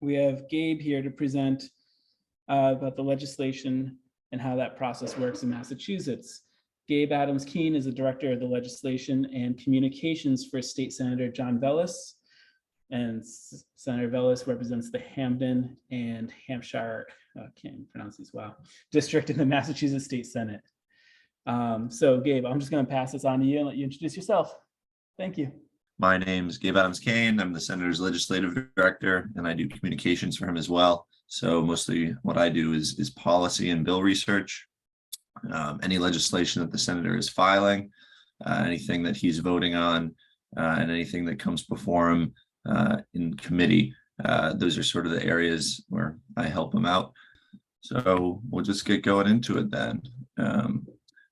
we have Gabe here to present about the legislation and how that process works in Massachusetts. Gabe Adams Keene is the Director of the Legislation and Communications for State Senator John Velis. And Senator Velis represents the Hamden and Hampshire, can't pronounce these well, district in the Massachusetts State Senate. So Gabe, I'm just going to pass this on to you and let you introduce yourself. Thank you. My name is Gabe Adams Keene. I'm the Senator's Legislative Director, and I do communications for him as well. So mostly what I do is policy and bill research. Any legislation that the Senator is filing, anything that he's voting on, and anything that comes before him in committee. Those are sort of the areas where I help him out. So we'll just get going into it then.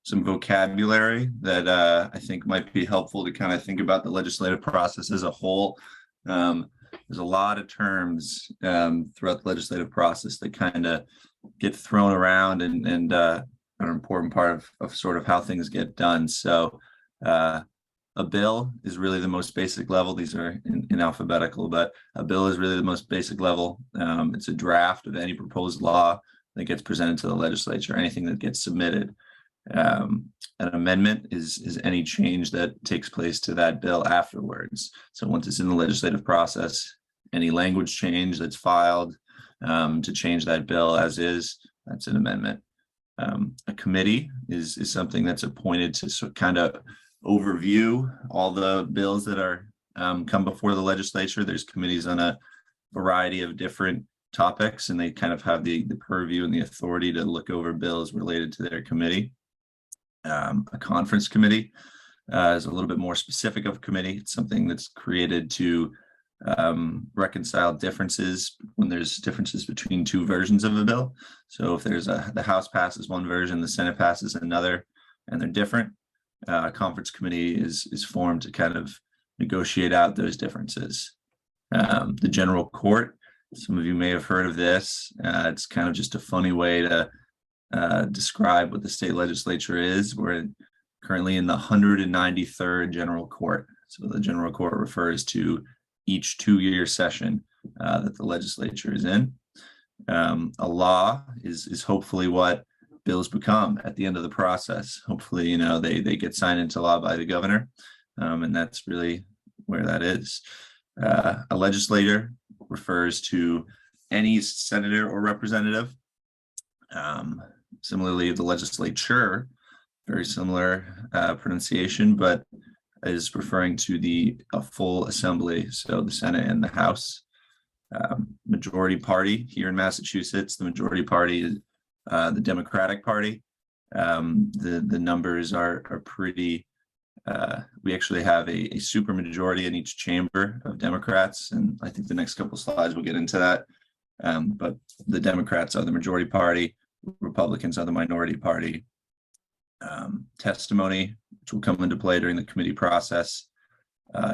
Some vocabulary that I think might be helpful to kind of think about the legislative process as a whole. There's a lot of terms throughout the legislative process that kind of get thrown around and are an important part of sort of how things get done. So a bill is really the most basic level. These are in alphabetical, but a bill is really the most basic level. It's a draft of any proposed law that gets presented to the legislature, anything that gets submitted. An amendment is any change that takes place to that bill afterwards. So once it's in the legislative process, any language change that's filed to change that bill as is, that's an amendment. A committee is something that's appointed to kind of overview all the bills that are come before the legislature. There's committees on a variety of different topics, and they kind of have the purview and the authority to look over bills related to their committee. A conference committee is a little bit more specific of a committee. It's something that's created to reconcile differences when there's differences between two versions of a bill. So if there's the House passes one version, the Senate passes another, and they're different, a conference committee is formed to kind of negotiate out those differences. The general court, some of you may have heard of this. It's kind of just a funny way to describe what the state legislature is. We're currently in the 193rd general court. So the general court refers to each 2-year session that the legislature is in. A law is hopefully what bills become at the end of the process. Hopefully, you know, they get signed into law by the governor, and that's really where that is. A legislator refers to any senator or representative. Similarly, the legislature, very similar pronunciation, but is referring to a full assembly, so the Senate and the House. Majority party here in Massachusetts, the majority party is the Democratic Party. The numbers are pretty, we actually have a super majority in each chamber of Democrats, and I think the next couple of slides will get into that. But the Democrats are the majority party, Republicans are the minority party. Testimony, which will come into play during the committee process,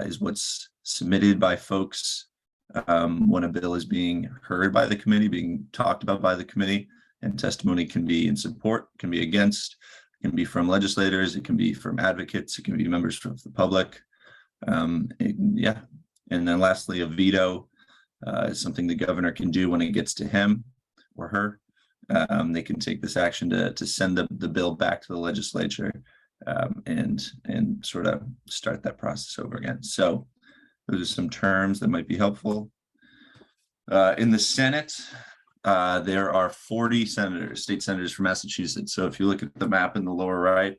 is what's submitted by folks when a bill is being heard by the committee, being talked about by the committee. And testimony can be in support, can be against, it can be from legislators, it can be from advocates, it can be members of the public. Yeah. And then lastly, a veto is something the governor can do when it gets to him or her. They can take this action to send the bill back to the legislature and sort of start that process over again. So those are some terms that might be helpful. In the Senate, there are 40 senators, state senators from Massachusetts. So if you look at the map in the lower right,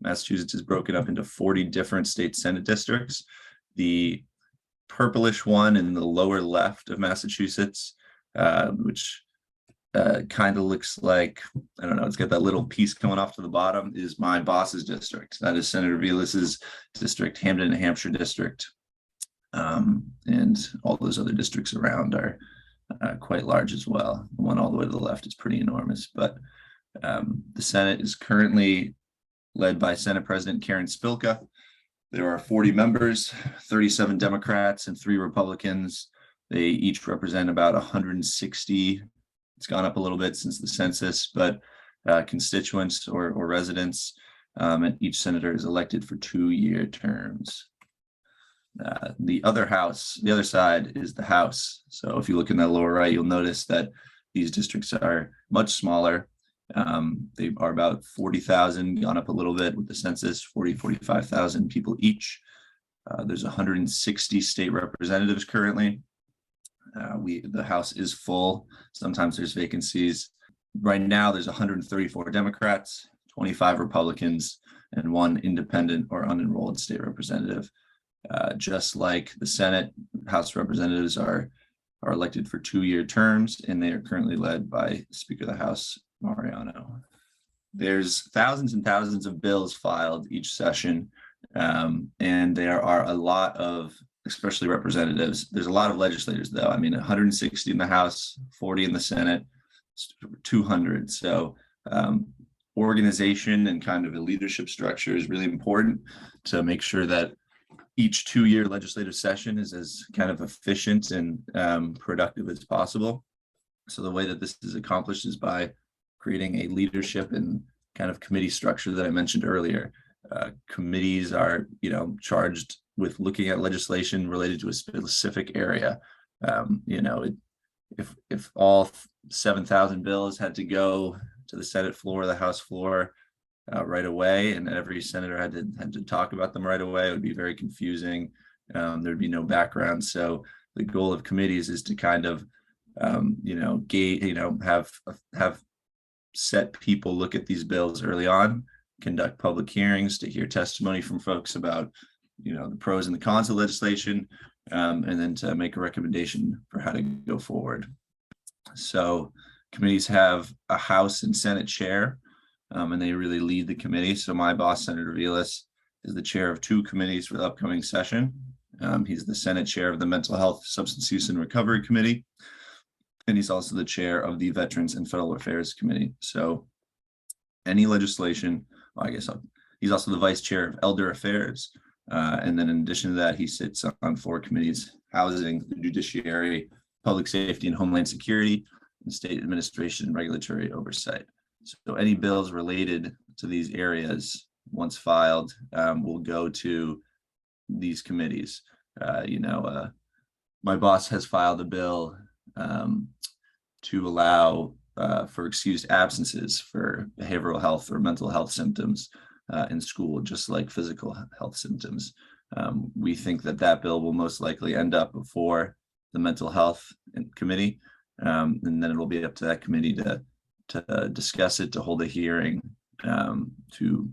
Massachusetts is broken up into 40 different state Senate districts. The purplish one in the lower left of Massachusetts, which kind of looks like, I don't know, it's got that little piece coming off to the bottom, is my boss's district. That is Senator Velis's district, Hamden and Hampshire district. And all those other districts around are quite large as well. The one all the way to the left is pretty enormous, but the Senate is currently led by Senate President Karen Spilka. There are 40 members, 37 Democrats and 3 Republicans. They each represent about 160. It's gone up a little bit since the census, but constituents or residents, and each senator is elected for 2-year terms. The other house, the other side is the House. So if you look in the lower right, you'll notice that these districts are much smaller. They are about 40,000, gone up a little bit with the census, 45,000 people each. There's 160 state representatives currently. The House is full. Sometimes there's vacancies. Right now, there's 134 Democrats, 25 Republicans, and 1 independent or unenrolled state representative. Just like the Senate, House representatives are elected for 2-year terms, and they are currently led by Speaker of the House, Mariano. There's thousands and thousands of bills filed each session, and there are a lot of, especially representatives. There's a lot of legislators, though. I mean, 160 in the House, 40 in the Senate, 200. So organization and kind of a leadership structure is really important to make sure that each 2-year legislative session is as kind of efficient and productive as possible. So the way that this is accomplished is by creating a leadership and kind of committee structure that I mentioned earlier. Committees are, charged with looking at legislation related to a specific area. If all 7,000 bills had to go to the Senate floor, the House floor right away, and every senator had to talk about them right away, it would be very confusing. There'd be no background. So the goal of committees is to kind of, have set people look at these bills early on, conduct public hearings to hear testimony from folks about, the pros and the cons of legislation, and then to make a recommendation for how to go forward. So committees have a House and Senate chair, and they really lead the committee. So my boss, Senator Vilas, is the chair of 2 committees for the upcoming session. He's the Senate chair of the Mental Health, Substance Use, and Recovery Committee, and he's also the chair of the Veterans and Federal Affairs Committee. So any legislation, he's also the vice chair of Elder Affairs. And then in addition to that, he sits on 4 committees: Housing, the Judiciary, Public Safety and Homeland Security, and State Administration and Regulatory Oversight. So any bills related to these areas, once filed, will go to these committees. My boss has filed a bill to allow for excused absences for behavioral health or mental health symptoms in school, just like physical health symptoms. We think that bill will most likely end up before the Mental Health Committee, and then it'll be up to that committee to discuss it, to hold a hearing, to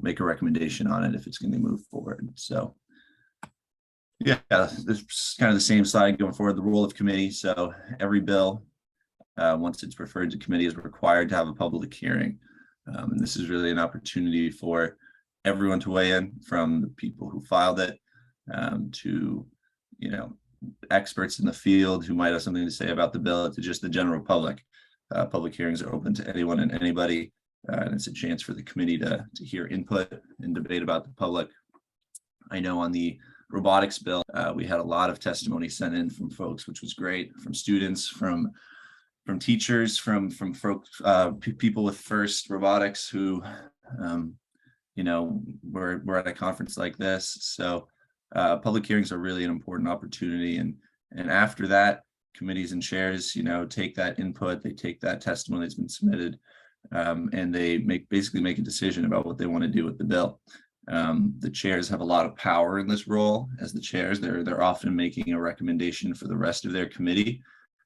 make a recommendation on it if it's going to move forward. So yeah, it's kind of the same slide going forward, the role of committee. So every bill, once it's referred to committee, is required to have a public hearing. And this is really an opportunity for everyone to weigh in, from the people who filed it to, experts in the field who might have something to say about the bill, to just the general public. Public hearings are open to anyone and anybody, and it's a chance for the committee to hear input and debate about the public. I know on the robotics bill, we had a lot of testimony sent in from folks, which was great, from students, from teachers, from folks, people with FIRST Robotics who, we're at a conference like this. So public hearings are really an important opportunity. And after that, committees and chairs, take that input, they take that testimony that's been submitted, and they basically make a decision about what they want to do with the bill. The chairs have a lot of power in this role. As the chairs, they're often making a recommendation for the rest of their committee.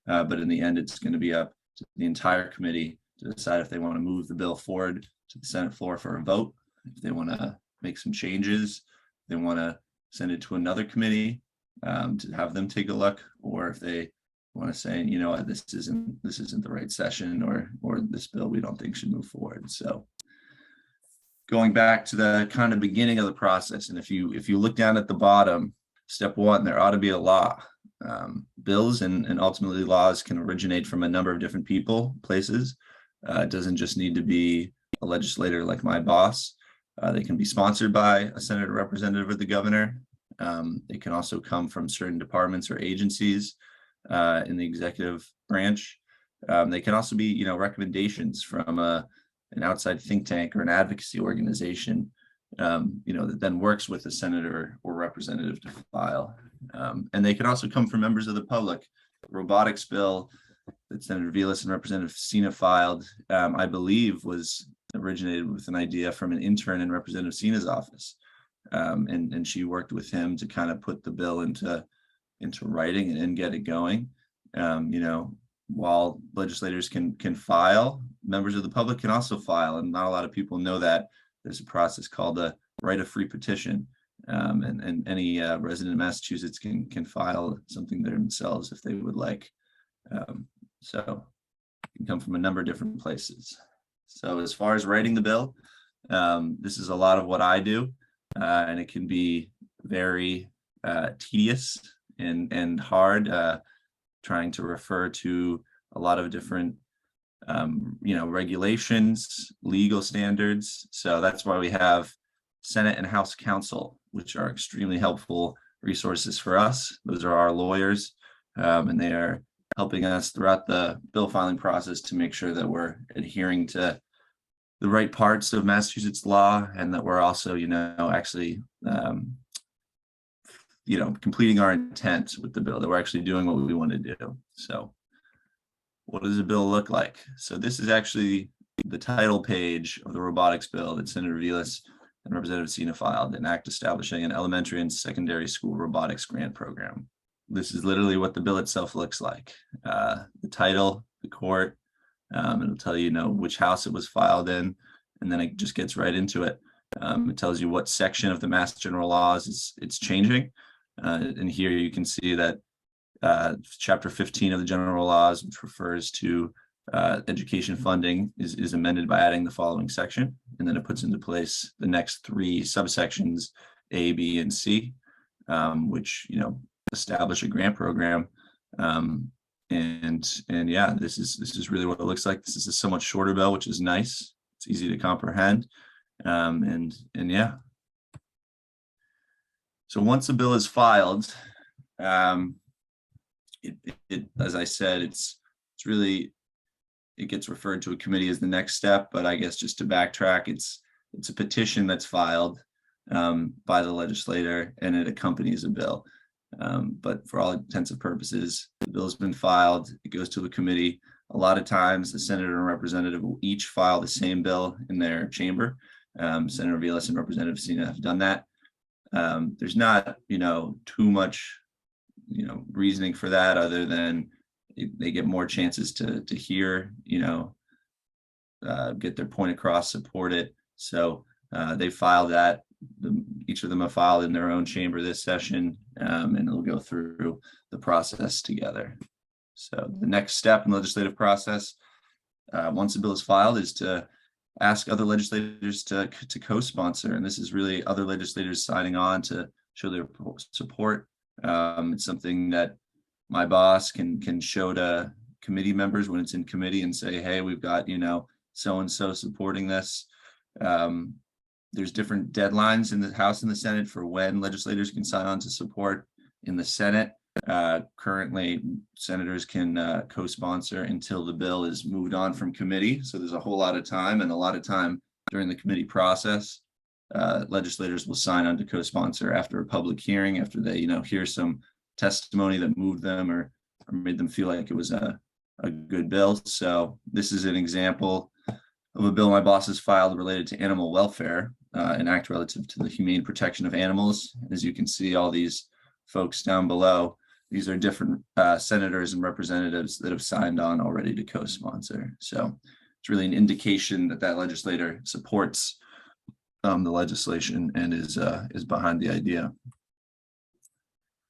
But in the end, it's going to be up to the entire committee to decide if they want to move the bill forward to the Senate floor for a vote, if they want to make some changes, if they want to send it to another committee to have them take a look, or if they want to say, this isn't the right session, or this bill we don't think should move forward. So going back to the kind of beginning of the process, and if you look down at the bottom, step 1, there ought to be a law. Bills and ultimately laws can originate from a number of different people, places. It doesn't just need to be a legislator like my boss. They can be sponsored by a senator, representative, or the governor. They can also come from certain departments or agencies in the executive branch. They can also be, recommendations from an outside think tank or an advocacy organization. that then works with a senator or representative to file. And they can also come from members of the public. Robotics bill that Senator Vilas and Representative Sina filed, I believe, was originated with an idea from an intern in Representative Sina's office. And she worked with him to kind of put the bill into writing and get it going. While legislators can file, members of the public can also file, and not a lot of people know that there's a process called a right of free petition, and any resident of Massachusetts can file something themselves if they would like. So it can come from a number of different places. So as far as writing the bill, this is a lot of what I do, and it can be very tedious and hard, trying to refer to a lot of different regulations, legal standards. So that's why we have Senate and House counsel, which are extremely helpful resources for us. Those are our lawyers, and they are helping us throughout the bill filing process to make sure that we're adhering to the right parts of Massachusetts law, and that we're also, actually, completing our intent with the bill, that we're actually doing what we want to do. So what does the bill look like? So this is actually the title page of the robotics bill that Senator Vilas and Representative Sina filed, an act establishing an elementary and secondary school robotics grant program. This is literally what the bill itself looks like. The title, the court, it'll tell you, which house it was filed in, and then it just gets right into it. It tells you what section of the Mass General Laws it's changing. And here you can see that Chapter 15 of the General Laws, which refers to education funding, is amended by adding the following section, and then it puts into place the next three subsections, A, B, and C, which establish a grant program. And yeah, this is really what it looks like. This is a somewhat shorter bill, which is nice. It's easy to comprehend, and yeah. So once a bill is filed, it as I said, it's really, it gets referred to a committee as the next step. But I guess just to backtrack, it's a petition that's filed by the legislator, and it accompanies a bill. But for all intents and purposes, the bill has been filed. It goes to a committee. A lot of times, the senator and representative will each file the same bill in their chamber. Senator Vilas and Representative Sina have done that. There's not, too much, reasoning for that, other than they get more chances to hear, get their point across, support it. So they filed that. Each of them have filed in their own chamber this session, and it'll go through the process together. So the next step in the legislative process, once a bill is filed, is to ask other legislators to co-sponsor. And this is really other legislators signing on to show their support. It's something that my boss can show to committee members when it's in committee and say, hey, we've got, so-and-so supporting this. There's different deadlines in the House and the Senate for when legislators can sign on to support. In the Senate, currently, senators can co-sponsor until the bill is moved on from committee. So there's a whole lot of time, and a lot of time during the committee process. Legislators will sign on to co-sponsor after a public hearing, after they, hear some testimony that moved them or made them feel like it was a good bill. So this is an example of a bill my boss has filed related to animal welfare, an act relative to the humane protection of animals. As you can see, all these folks down below, these are different senators and representatives that have signed on already to co-sponsor. So it's really an indication that that legislator supports the legislation and is behind the idea.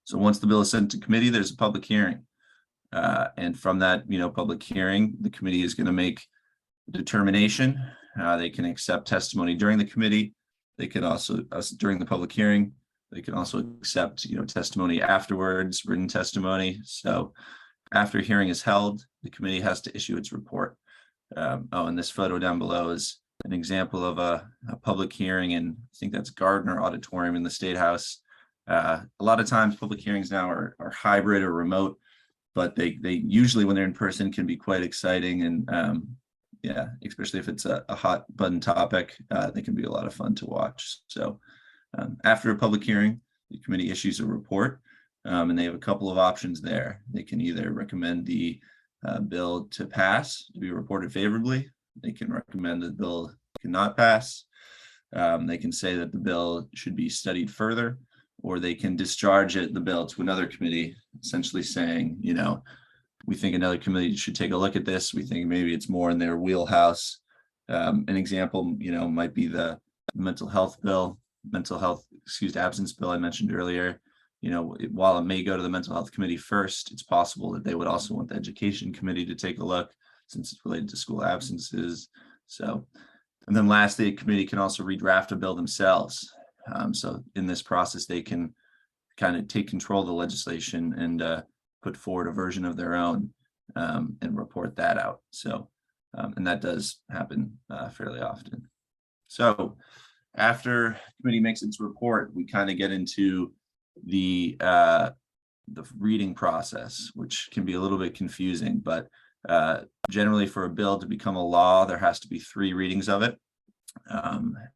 So once the bill is sent to committee, there's a public hearing. And from that, public hearing, the committee is going to make a determination. They can accept testimony during the committee. They can also, during the public hearing, they can also accept, testimony afterwards, written testimony. So after hearing is held, the committee has to issue its report. And this photo down below is an example of a public hearing, and I think that's Gardner Auditorium in the State House. A lot of times public hearings now are hybrid or remote, but they usually, when they're in person, can be quite exciting and yeah, especially if it's a hot button topic, they can be a lot of fun to watch. So after a public hearing, the committee issues a report, and they have a couple of options there. They can either recommend the bill to pass, to be reported favorably. They can recommend the bill cannot pass. They can say that the bill should be studied further, or they can discharge the bill to another committee, essentially saying, you know, we think another committee should take a look at this. We think maybe it's more in their wheelhouse. An example, you know, might be the mental health excused absence bill I mentioned earlier. You know, while it may go to the mental health committee first, it's possible that they would also want the education committee to take a look, since it's related to school absences. So, and then lastly, a committee can also redraft a bill themselves. So in this process, they can kind of take control of the legislation and put forward a version of their own and report that out. So, and that does happen fairly often. So after committee makes its report, we kind of get into the reading process, which can be a little bit confusing, but generally for a bill to become a law, there has to be 3 readings of it.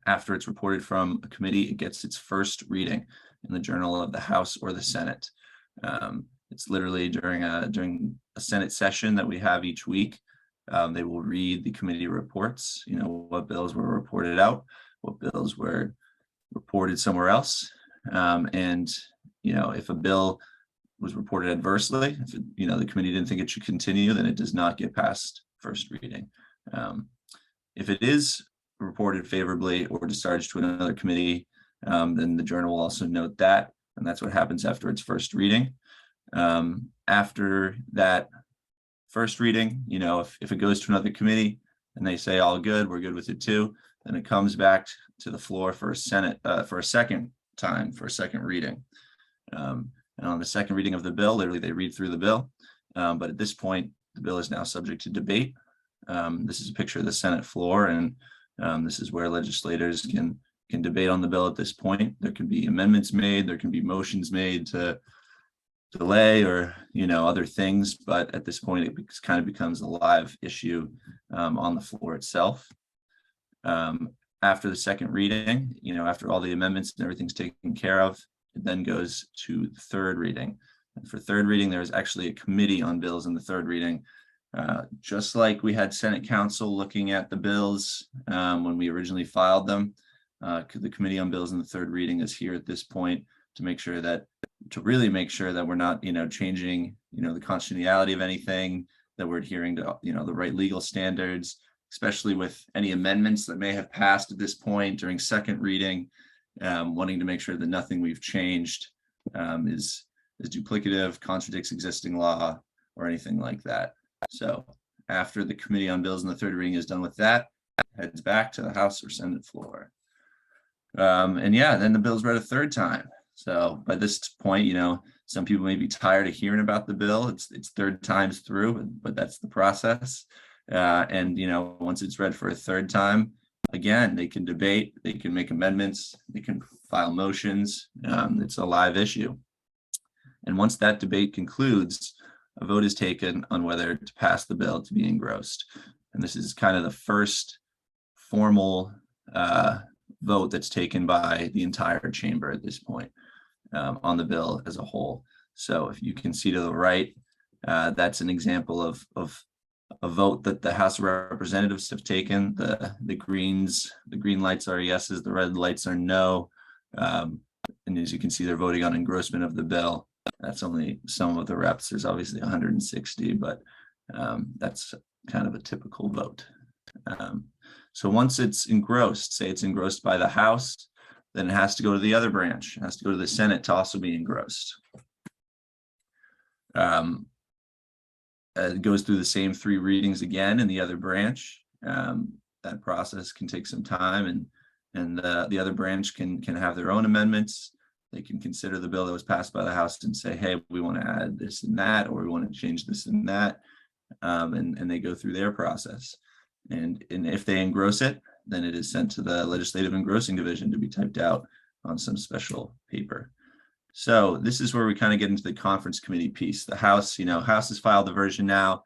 After it's reported from a committee, it gets its first reading in the Journal of the House or the Senate. It's literally during a Senate session that we have each week. They will read the committee reports, you know, what bills were reported out, what bills were reported somewhere else. And, you know, if a bill was reported adversely, if you know, the committee didn't think it should continue, then it does not get past first reading. If it is reported favorably or discharged to another committee, then the journal will also note that, and that's what happens after its first reading. After that first reading, you know, if it goes to another committee and they say all good, we're good with it too, then it comes back to the floor for a second reading. And on the second reading of the bill, literally they read through the bill, but at this point the bill is now subject to debate. This is a picture of the Senate floor, and this is where legislators can debate on the bill at this point. There can be amendments made, there can be motions made to delay or, you know, other things, but at this point it kind of becomes a live issue on the floor itself. After the second reading, you know, after all the amendments and everything's taken care of, it then goes to the third reading. And for third reading, there is actually a committee on bills in the third reading. Just like we had Senate Council looking at the bills when we originally filed them, the Committee on Bills in the third reading is here at this point to really make sure that we're not, you know, changing, you know, the constitutionality of anything, that we're adhering to, you know, the right legal standards, especially with any amendments that may have passed at this point during second reading, wanting to make sure that nothing we've changed is duplicative, contradicts existing law, or anything like that. So after the Committee on Bills in the third reading is done with that, it heads back to the House or Senate floor. And yeah, then the bill's read a third time. So by this point, you know, some people may be tired of hearing about the bill. It's third times through, but that's the process. And, you know, once it's read for a third time, again, they can debate, they can make amendments, they can file motions. It's a live issue. And once that debate concludes, a vote is taken on whether to pass the bill to be engrossed. And this is kind of the first formal vote that's taken by the entire chamber at this point on the bill as a whole. So if you can see to the right, that's an example of a vote that the House of Representatives have taken. The green lights are yeses, the red lights are no. And as you can see, they're voting on engrossment of the bill. That's only some of the reps. There's obviously 160, but that's kind of a typical vote. So once it's engrossed, say it's engrossed by the House, then it has to go to the other branch. It has to go to the Senate to also be engrossed. It goes through the same 3 readings again in the other branch. That process can take some time, and the other branch can have their own amendments. They can consider the bill that was passed by the House and say, hey, we want to add this and that, or we want to change this and that. And they go through their process. And if they engross it, then it is sent to the Legislative Engrossing Division to be typed out on some special paper. So this is where we kind of get into the conference committee piece. The House, House has filed the version now.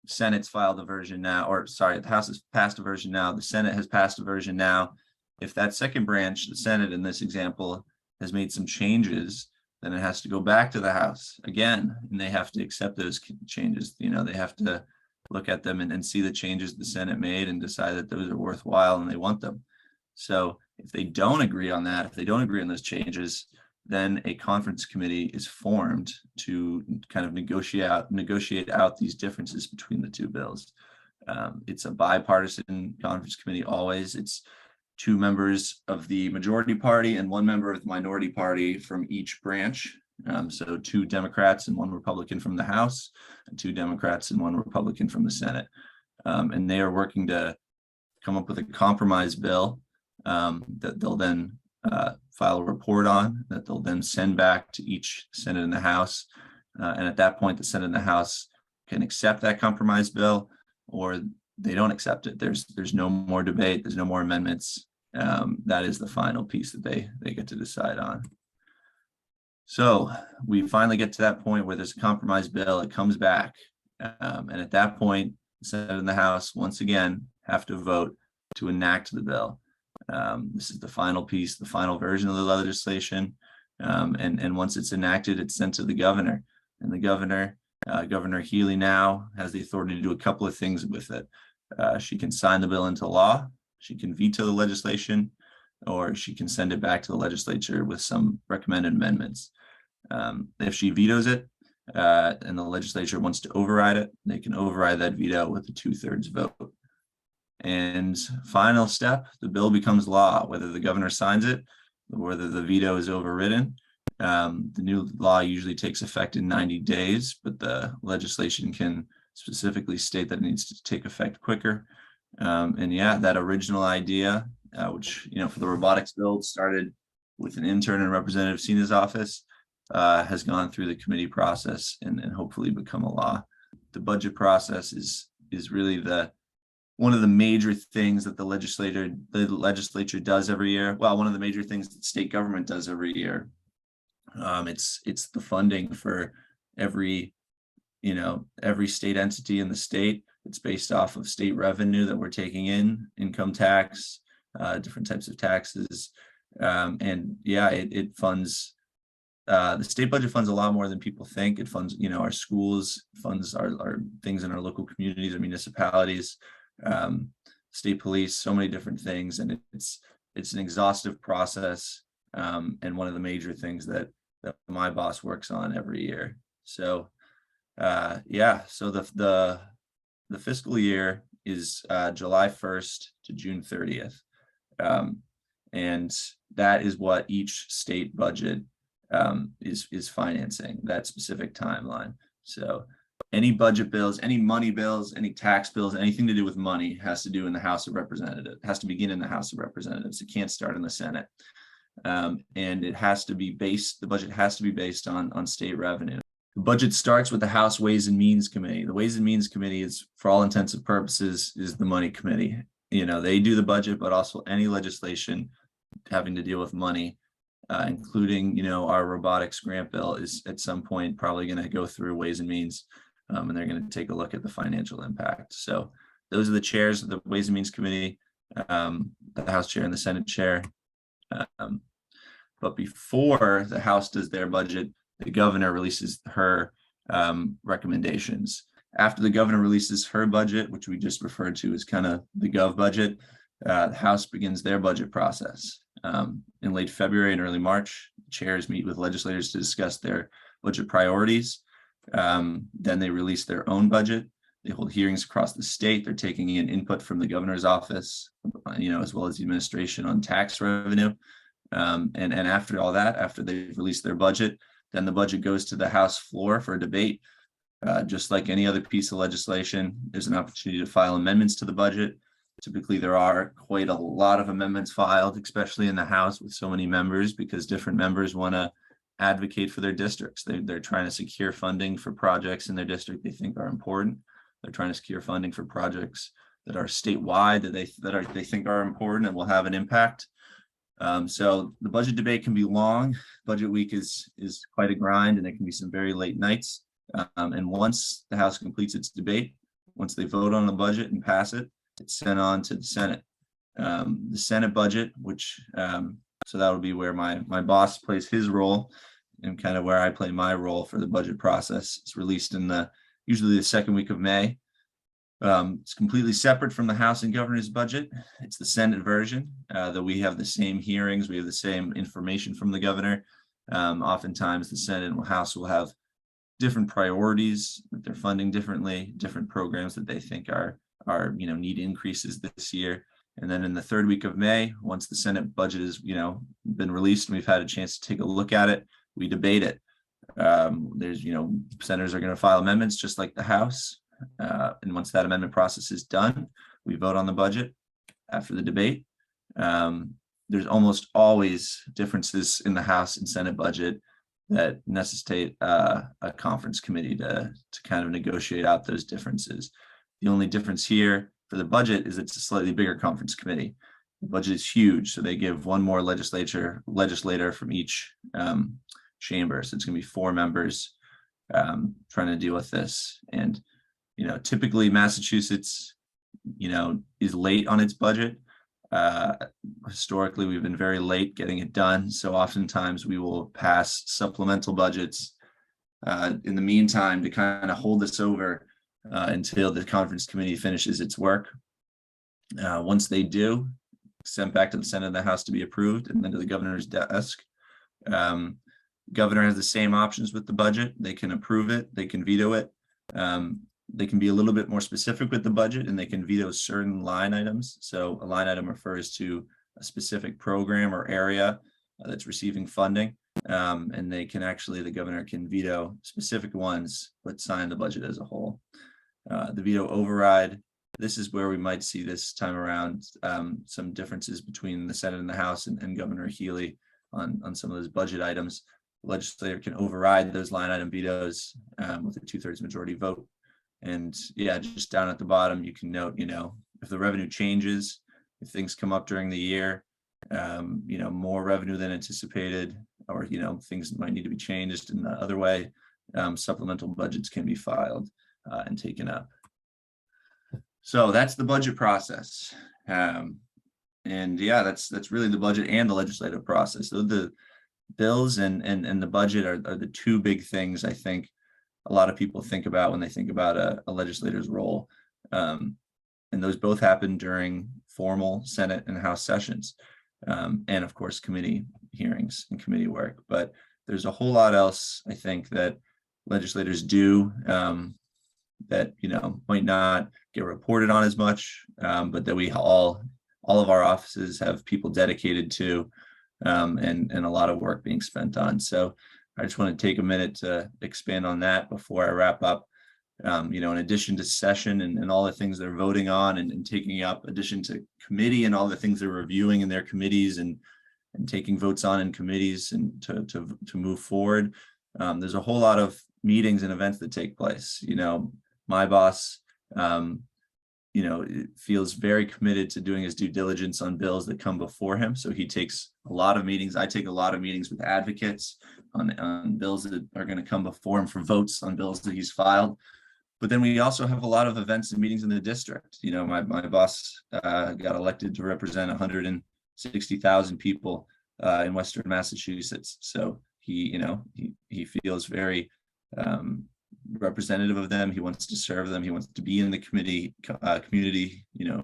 Senate's filed a version now, or sorry, the House has passed a version now. The Senate has passed a version now. If that second branch, the Senate in this example, has made some changes, then it has to go back to the House again, and they have to accept those changes. You know, they have to look at them and see the changes the Senate made and decide that those are worthwhile and they want them. So if they don't agree on that, if they don't agree on those changes, then a conference committee is formed to kind of negotiate out these differences between the two bills. It's a bipartisan conference committee always. It's 2 members of the majority party and 1 member of the minority party from each branch. So 2 Democrats and 1 Republican from the House, and 2 Democrats and 1 Republican from the Senate. And they are working to come up with a compromise bill that they'll then file a report on, that they'll then send back to each Senate and the House. And at that point, the Senate and the House can accept that compromise bill, or they don't accept it. There's no more debate. There's no more amendments. That is the final piece that they get to decide on. So we finally get to that point where there's a compromise bill. It comes back, and at that point, the Senate and the House once again have to vote to enact the bill. This is the final piece, the final version of the legislation, and once it's enacted, it's sent to the governor, and the governor, Governor Healy, now has the authority to do a couple of things with it. She can sign the bill into law, she can veto the legislation, or she can send it back to the legislature with some recommended amendments. If she vetoes it and the legislature wants to override it, they can override that veto with a 2/3 vote. And final step, the bill becomes law, whether the governor signs it, or whether the veto is overridden. The new law usually takes effect in 90 days, but the legislation can specifically state that it needs to take effect quicker. And yeah, that original idea, which, you know, for the robotics bill started with an intern in Representative Sina's office, has gone through the committee process and hopefully become a law. The budget process is really one of the major things that the legislature does every year. Well, one of the major things that state government does every year. It's the funding for every state entity in the state. It's based off of state revenue that we're taking in, income tax, different types of taxes. And yeah, it funds, the state budget funds a lot more than people think. It funds, our schools, funds our things in our local communities, our municipalities, state police, so many different things. And it's an exhaustive process. And one of the major things that my boss works on every year. So yeah, so the fiscal year is July 1st to June 30th. And that is what each state budget is financing, that specific timeline. So any budget bills, any money bills, any tax bills, anything to do with money has to do in the House of Representatives, has to begin in the House of Representatives. It can't start in the Senate. And it has to be the budget has to be based on state revenue. The budget starts with the House Ways and Means Committee. The Ways and Means Committee is, for all intents and purposes, is the money committee. They do the budget, but also any legislation having to deal with money, including, our robotics grant bill, is at some point probably going to go through Ways and Means, and they're going to take a look at the financial impact. So those are the chairs of the Ways and Means Committee, the House chair and the Senate chair. But before the House does their budget, the governor releases her recommendations. After the governor releases her budget, which we just referred to as kind of the gov budget, the House begins their budget process. In late February and early March, chairs meet with legislators to discuss their budget priorities. Then they release their own budget. They hold hearings across the state. They're taking in input from the governor's office, as well as the administration on tax revenue. And after all that, after they've released their budget, then the budget goes to the House floor for a debate. Just like any other piece of legislation, there's an opportunity to file amendments to the budget. Typically, there are quite a lot of amendments filed, especially in the House with so many members, because different members want to advocate for their districts. They're trying to secure funding for projects in their district they think are important. They're trying to secure funding for projects that are statewide that they think are important and will have an impact. So the budget debate can be long. Budget week is quite a grind, and it can be some very late nights. And once the House completes its debate, Once they vote on the budget and pass it, it's sent on to the Senate. The Senate budget, which so that would be where my boss plays his role, and kind of where I play my role for the budget process. It's released in usually the second week of May. It's completely separate from the House and Governor's budget. It's the Senate version, though we have the same hearings, we have the same information from the governor. Oftentimes the Senate and House will have different priorities that they're funding differently, different programs that they think are need increases this year. And then in the third week of May, once the Senate budget is been released and we've had a chance to take a look at it, we debate it. There's senators are going to file amendments just like the House. And once that amendment process is done, we vote on the budget after the debate. There's almost always differences in the House and Senate budget that necessitate a conference committee to kind of negotiate out those differences. The only difference here for the budget is it's a slightly bigger conference committee. The budget is huge, so they give one more legislator from each chamber. So it's going to be 4 members trying to deal with this. And typically Massachusetts, is late on its budget. Historically, we've been very late getting it done. So oftentimes we will pass supplemental budgets in the meantime to kind of hold this over until the conference committee finishes its work. Once they do, sent back to the Senate and the House to be approved, and then to the governor's desk. Governor has the same options with the budget. They can approve it, they can veto it. They can be a little bit more specific with the budget, and they can veto certain line items. So a line item refers to a specific program or area that's receiving funding. And the governor can veto specific ones, but sign the budget as a whole. The veto override, this is where we might see this time around some differences between the Senate and the House and Governor Healy on some of those budget items. The legislator can override those line item vetoes with a 2/3 majority vote. And just down at the bottom, you can note, if the revenue changes, if things come up during the year, more revenue than anticipated, or, things might need to be changed in the other way, supplemental budgets can be filed and taken up. So that's the budget process. That's really the budget and the legislative process. So the bills and the budget are the 2 big things I think a lot of people think about when they think about a legislator's role. And those both happen during formal Senate and House sessions, and of course committee hearings and committee work. But there's a whole lot else I think that legislators do that might not get reported on as much, but that we all of our offices have people dedicated to, and a lot of work being spent on. So I just want to take a minute to expand on that before I wrap up. In addition to session and all the things they're voting on and taking up, addition to committee and all the things they're reviewing in their committees and taking votes on in committees and to move forward, there's a whole lot of meetings and events that take place. My boss, feels very committed to doing his due diligence on bills that come before him. So he takes a lot of meetings. I take a lot of meetings with advocates on bills that are going to come before him for votes on bills that he's filed. But then we also have a lot of events and meetings in the district. My boss got elected to represent 160,000 people in Western Massachusetts. So he feels very representative of them. He wants to serve them. He wants to be in the community,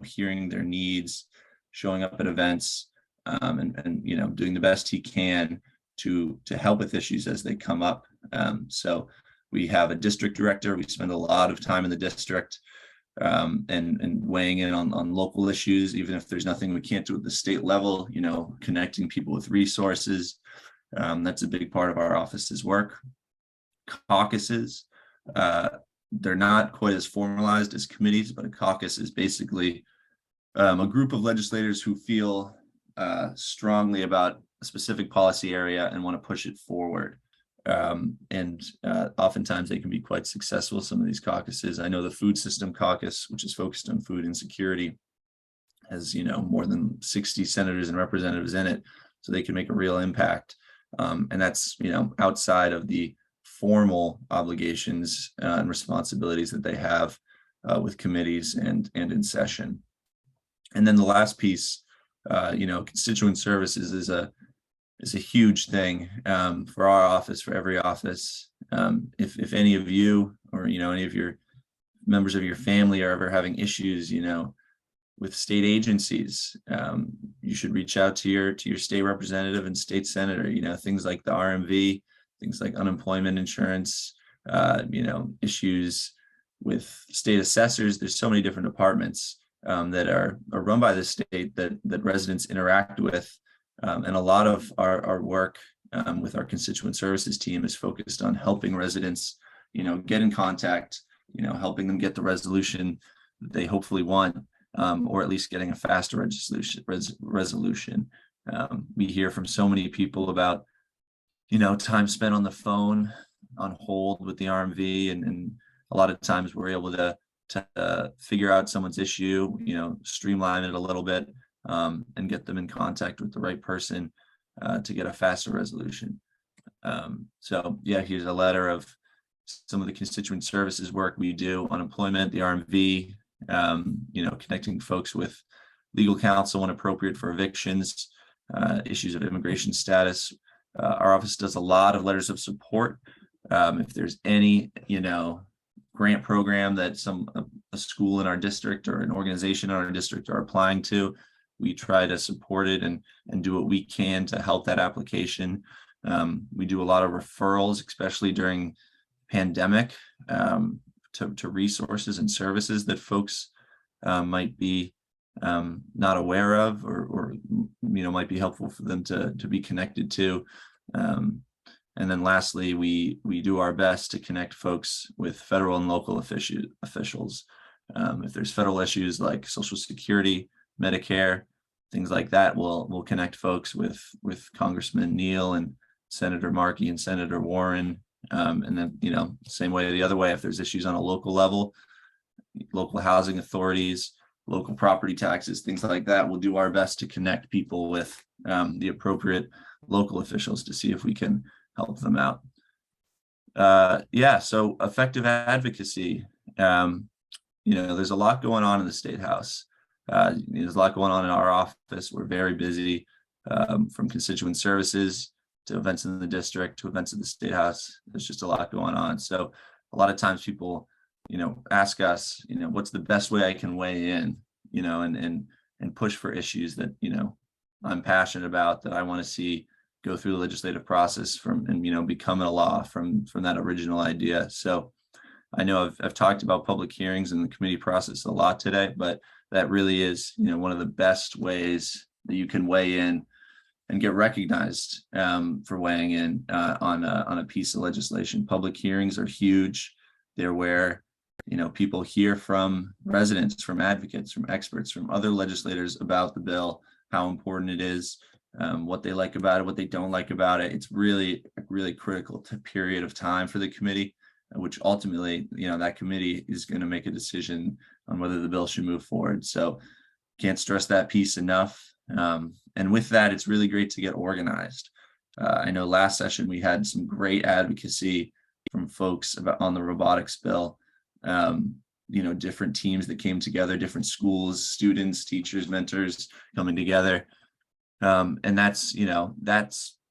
hearing their needs, showing up at events, and doing the best he can to help with issues as they come up. So we have a district director. We spend a lot of time in the district and weighing in on local issues, even if there's nothing we can't do at the state level, connecting people with resources. That's a big part of our office's work. Caucuses, they're not quite as formalized as committees, but a caucus is basically a group of legislators who feel strongly about a specific policy area and want to push it forward. Oftentimes they can be quite successful, some of these caucuses. I know the Food System Caucus, which is focused on food insecurity, has more than 60 senators and representatives in it, so they can make a real impact. And that's outside of the formal obligations and responsibilities that they have with committees and in session. And then the last piece, constituent services is a huge thing for our office, for every office. If any of you or any of your members of your family are ever having issues, with state agencies, you should reach out to your state representative and state senator. Things like the RMV, things like unemployment insurance, issues with state assessors. There's so many different departments that are run by the state that residents interact with. And a lot of our work with our constituent services team is focused on helping residents, get in contact, helping them get the resolution that they hopefully want, or at least getting a faster resolution. We hear from so many people about, time spent on the phone, on hold with the RMV, and a lot of times we're able to figure out someone's issue, streamline it a little bit, and get them in contact with the right person to get a faster resolution. So yeah, here's a letter of some of the constituent services work we do: unemployment, the RMV, connecting folks with legal counsel when appropriate for evictions, issues of immigration status. Our office does a lot of letters of support. If there's any, grant program that a school in our district or an organization in our district are applying to, we try to support it and do what we can to help that application. We do a lot of referrals, especially during pandemic, to resources and services that folks might be not aware of, or might be helpful for them to be connected to. And then lastly, we do our best to connect folks with federal and local officials. If there's federal issues like Social Security, Medicare, things like that, we'll connect folks with Congressman Neal and Senator Markey and Senator Warren. And then, same way the other way, if there's issues on a local level, local housing authorities, local property taxes, things like that, we'll do our best to connect people with the appropriate local officials to see if we can help them out. So effective advocacy. There's a lot going on in the State House. There's a lot going on in our office. We're very busy, from constituent services to events in the district to events in the State House. There's just a lot going on. So a lot of times people, ask us, what's the best way I can weigh in, and push for issues that, I'm passionate about, that I want to see go through the legislative process and become a law from that original idea. So I know I've talked about public hearings and the committee process a lot today, but that really is, one of the best ways that you can weigh in and get recognized for weighing in on a piece of legislation. Public hearings are huge. They're where, people hear from residents, from advocates, from experts, from other legislators about the bill, how important it is, what they like about it, what they don't like about it. It's really, really critical period of time for the committee, which ultimately, that committee is going to make a decision on whether the bill should move forward. So can't stress that piece enough. And with that, it's really great to get organized. I know last session we had some great advocacy from folks on the robotics bill. Different teams that came together, different schools, students, teachers, mentors coming together. And that's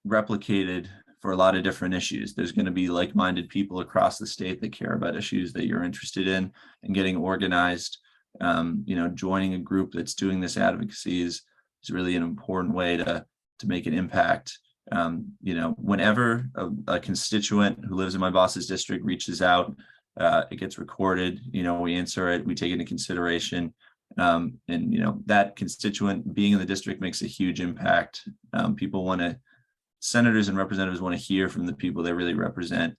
replicated for a lot of different issues. There's going to be like-minded people across the state that care about issues that you're interested in, and getting organized, joining a group that's doing this advocacy is really an important way to make an impact. Whenever a constituent who lives in my boss's district reaches out, it gets recorded, we answer it, we take it into consideration. That constituent being in the district makes a huge impact. Senators and representatives want to hear from the people they really represent.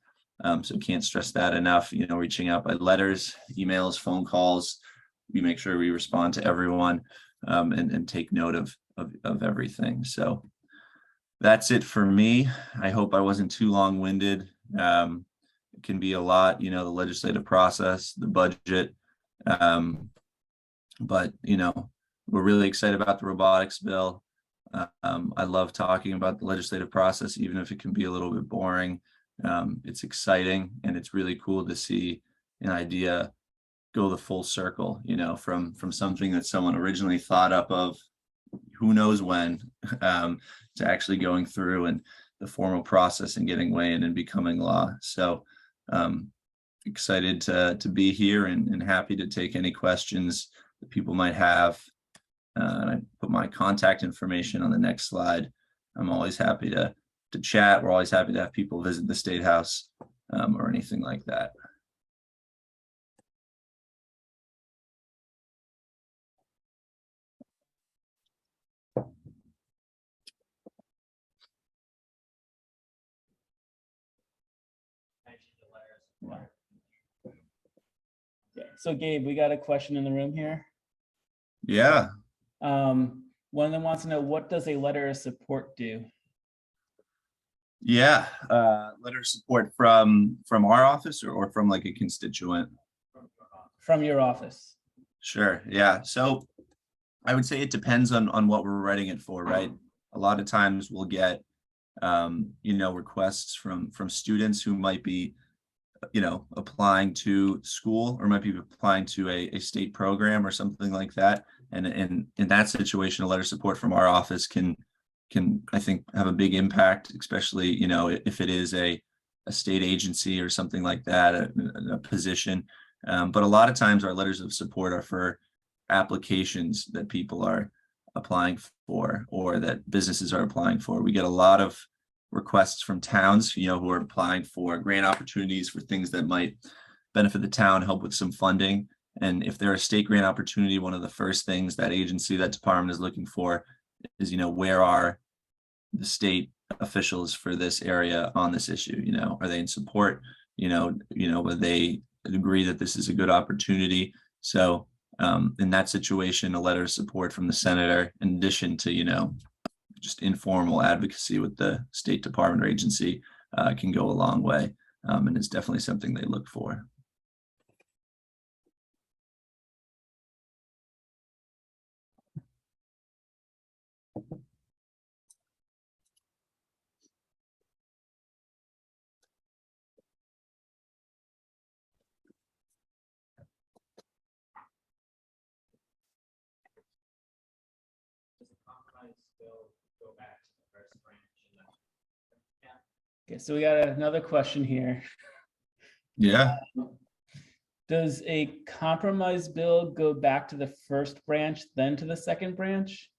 So can't stress that enough, reaching out by letters, emails, phone calls. We make sure we respond to everyone, and take note of everything. So that's it for me. I hope I wasn't too long-winded. It can be a lot, the legislative process, the budget. But we're really excited about the robotics bill. I love talking about the legislative process, even if it can be a little bit boring. It's exciting, and it's really cool to see an idea go the full circle, from something that someone originally thought up of who knows when, to actually going through and the formal process and getting weighed and becoming law. So excited to be here and happy to take any questions that people might have. And I put my contact information on the next slide. I'm always happy to chat. We're always happy to have people visit the State House or anything like that. Yeah. So Gabe, we got a question in the room here. Yeah. One of them wants to know, what does a letter of support do? Yeah. Letter of support from our office or from like a constituent? From your office. Sure. Yeah. So I would say it depends on what we're writing it for, right? A lot of times we'll get, requests from students who might be, applying to school or might be applying to a state program or something like that. And in that situation, a letter of support from our office can I think have a big impact, especially, if it is a state agency or something like that, a position. But a lot of times our letters of support are for applications that people are applying for or that businesses are applying for. We get a lot of requests from towns, who are applying for grant opportunities for things that might benefit the town, help with some funding. And if they're a state grant opportunity, one of the first things that agency, that department is looking for is, where are the state officials for this area on this issue? Are they in support? Would they agree that this is a good opportunity? So in that situation, a letter of support from the senator, in addition to, just informal advocacy with the State Department or agency, can go a long way. And it's definitely something they look for. Okay, so we got another question here. Yeah. Does a compromise bill go back to the first branch, then to the second branch?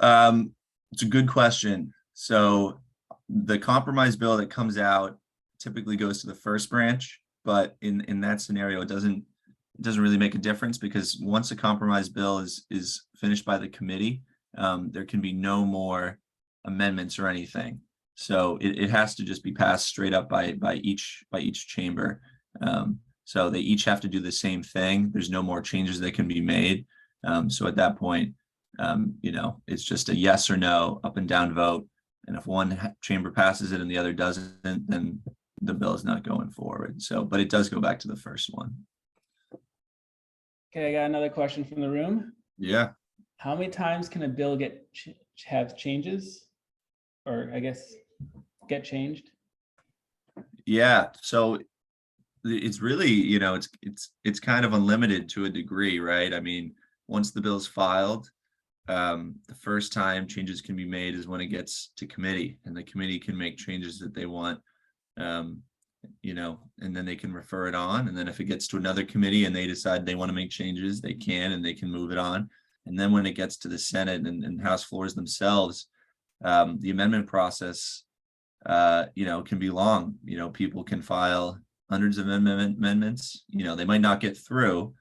It's a good question. So the compromise bill that comes out typically goes to the first branch, but in that scenario, it doesn't really make a difference, because once a compromise bill is finished by the committee, there can be no more amendments or anything. So it has to just be passed straight up by each chamber. So they each have to do the same thing. There's no more changes that can be made. So at that point, it's just a yes or no, up and down vote. And if one chamber passes it and the other doesn't, then the bill is not going forward. So, but it does go back to the first one. Okay, I got another question from the room. Yeah. How many times can a bill have changes, or I guess get changed? Yeah. So it's really, it's kind of unlimited to a degree, right? I mean, once the bill's filed, the first time changes can be made is when it gets to committee, and the committee can make changes that they want, and then they can refer it on. And then if it gets to another committee and they decide they want to make changes, they can, and they can move it on. And then when it gets to the Senate and House floors themselves, the amendment process, can be long. People can file hundreds of amendments. They might not get through.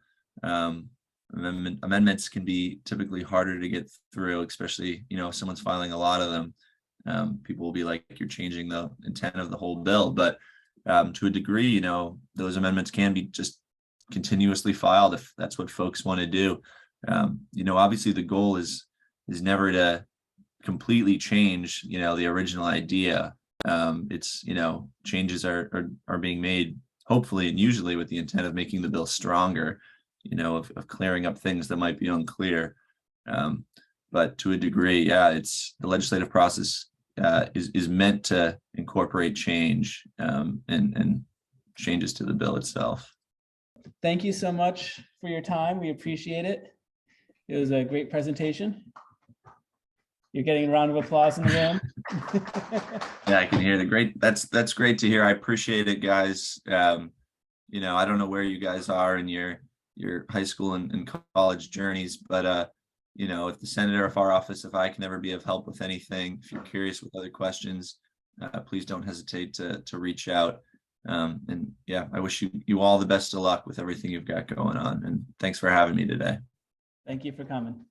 Amendments can be typically harder to get through, especially, if someone's filing a lot of them. People will be like, you're changing the intent of the whole bill. But to a degree, those amendments can be just continuously filed if that's what folks want to do. Obviously the goal is never to completely change, the original idea. It's, changes are being made, hopefully and usually with the intent of making the bill stronger, of clearing up things that might be unclear. But to a degree, yeah, it's the legislative process is meant to incorporate change, and changes to the bill itself. Thank you so much for your time. We appreciate it. It was a great presentation. You're getting a round of applause in the room. Yeah, I can hear the great. That's great to hear. I appreciate it, guys. You know, I don't know where you guys are in your high school and college journeys, but you know, if the senator of our office, if I can ever be of help with anything, if you're curious with other questions, please don't hesitate to reach out. And yeah, I wish you all the best of luck with everything you've got going on. And thanks for having me today. Thank you for coming.